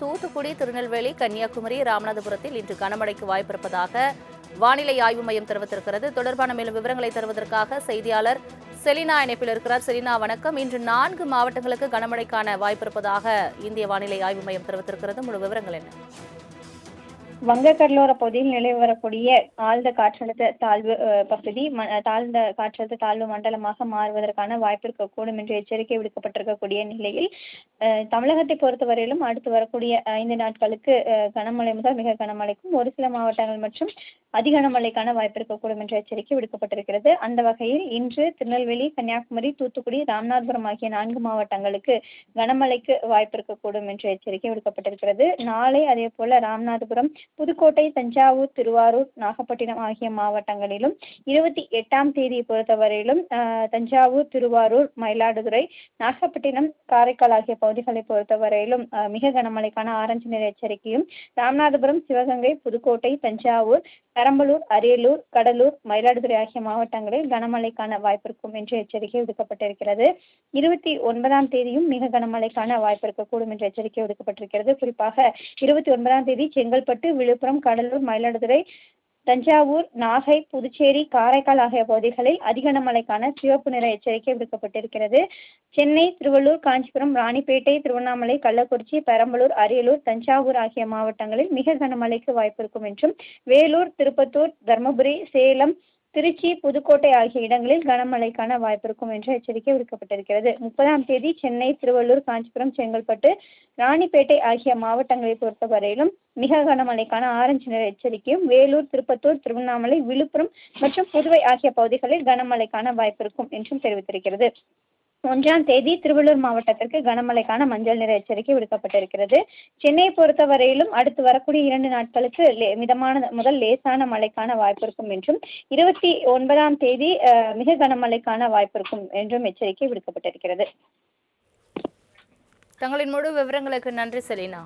தூத்துக்குடி, திருநெல்வேலி, கன்னியாகுமரி, ராமநாதபுரத்தில் இன்று கனமழைக்கு வாய்ப்பிருப்பதாக வானிலை ஆய்வு மையம் தெரிவித்திருக்கிறது. தொடர்பான மேலும் விவரங்களை தருவதற்காக செய்தியாளர் செலினா இணைப்பில் இருக்கிறார். செலினா, வணக்கம். இன்று 4 மாவட்டங்களுக்கு கனமழைக்கான வாய்ப்பிருப்பதாக இந்திய வானிலை ஆய்வு மையம் தெரிவித்திருக்கிறது. முழு விவரங்கள் என்ன? வங்கக்கடலோர பகுதியில் நிலவி வரக்கூடிய ஆழ்ந்த காற்றழுத்த தாழ்வு பகுதி தாழ்ந்த காற்றழுத்த தாழ்வு மண்டலமாக மாறுவதற்கான வாய்ப்பு இருக்கக்கூடும் என்று எச்சரிக்கை விடுக்கப்பட்டிருக்கக்கூடிய நிலையில் தமிழகத்தை பொறுத்தவரையிலும் அடுத்து வரக்கூடிய 5 நாட்களுக்கு கனமழை முதல் மிக கனமழைக்கும் ஒரு சில மாவட்டங்கள் மற்றும் அதி கனமழைக்கான வாய்ப்பு இருக்கக்கூடும் என்ற எச்சரிக்கை விடுக்கப்பட்டிருக்கிறது. அந்த வகையில் இன்று திருநெல்வேலி, கன்னியாகுமரி, தூத்துக்குடி, ராமநாதபுரம் ஆகிய 4 மாவட்டங்களுக்கு கனமழைக்கு வாய்ப்பு இருக்கக்கூடும் என்ற எச்சரிக்கை விடுக்கப்பட்டிருக்கிறது. நாளை அதே போல ராமநாதபுரம், புதுக்கோட்டை, தஞ்சாவூர், திருவாரூர், நாகப்பட்டினம் ஆகிய மாவட்டங்களிலும் 28ஆம் தேதியை பொறுத்தவரையிலும் தஞ்சாவூர், திருவாரூர், மயிலாடுதுறை, நாகப்பட்டினம், காரைக்கால் ஆகிய பகுதிகளை பொறுத்தவரையிலும் மிக கனமழைக்கான ஆரஞ்சு நிற எச்சரிக்கையும், ராமநாதபுரம், சிவகங்கை, புதுக்கோட்டை, தஞ்சாவூர், பெரம்பலூர், அரியலூர், கடலூர், மயிலாடுதுறை ஆகிய மாவட்டங்களில் கனமழைக்கான வாய்ப்பிருக்கும் என்று எச்சரிக்கை விடுக்கப்பட்டிருக்கிறது. 29ஆம் தேதியும் மிக கனமழைக்கான வாய்ப்பு இருக்கக்கூடும் என்று எச்சரிக்கை விடுக்கப்பட்டிருக்கிறது. குறிப்பாக 29ஆம் தேதி செங்கல்பட்டு, விழுப்புரம், கடலூர், மயிலாடுதுறை, தஞ்சாவூர், நாகை, புதுச்சேரி, காரைக்கால் ஆகிய பகுதிகளில் அதிகனமழைக்கான சிவப்பு நிற எச்சரிக்கை விடுக்கப்பட்டிருக்கிறது. சென்னை, திருவள்ளூர், காஞ்சிபுரம், ராணிப்பேட்டை, திருவண்ணாமலை, கள்ளக்குறிச்சி, பெரம்பலூர், அரியலூர், தஞ்சாவூர் ஆகிய மாவட்டங்களில் மிக கனமழைக்கு வாய்ப்பு இருக்கும் என்றும், வேலூர், திருப்பத்தூர், தருமபுரி, சேலம், திருச்சி, புதுக்கோட்டை ஆகிய இடங்களில் கனமழைக்கான வாய்ப்பு இருக்கும் என்று எச்சரிக்கை விடுக்கப்பட்டிருக்கிறது. 30ஆம் தேதி சென்னை, திருவள்ளூர், காஞ்சிபுரம், செங்கல்பட்டு, ராணிப்பேட்டை ஆகிய மாவட்டங்களை பொறுத்தவரையிலும் மிக கனமழைக்கான ஆரஞ்சு நிற எச்சரிக்கையும், வேலூர், திருப்பத்தூர், திருவண்ணாமலை, விழுப்புரம் மற்றும் புதுவை ஆகிய பகுதிகளில் கனமழைக்கான வாய்ப்பு இருக்கும் என்றும் தெரிவித்திருக்கிறது. 1ஆம் தேதி திருவள்ளூர் மாவட்டத்திற்கு கனமழைக்கான மஞ்சள் நிற எச்சரிக்கை விடுக்கப்பட்டிருக்கிறது. சென்னையை பொறுத்தவரையிலும் அடுத்து வரக்கூடிய 2 நாட்களுக்கு மிதமான முதல் லேசான மழைக்கான வாய்ப்பு இருக்கும் என்றும், 29ஆம் தேதி மிக கனமழைக்கான வாய்ப்பு இருக்கும் என்றும் எச்சரிக்கை விடுக்கப்பட்டிருக்கிறது. தங்களின் முழு விவரங்களுக்கு நன்றி செலினா.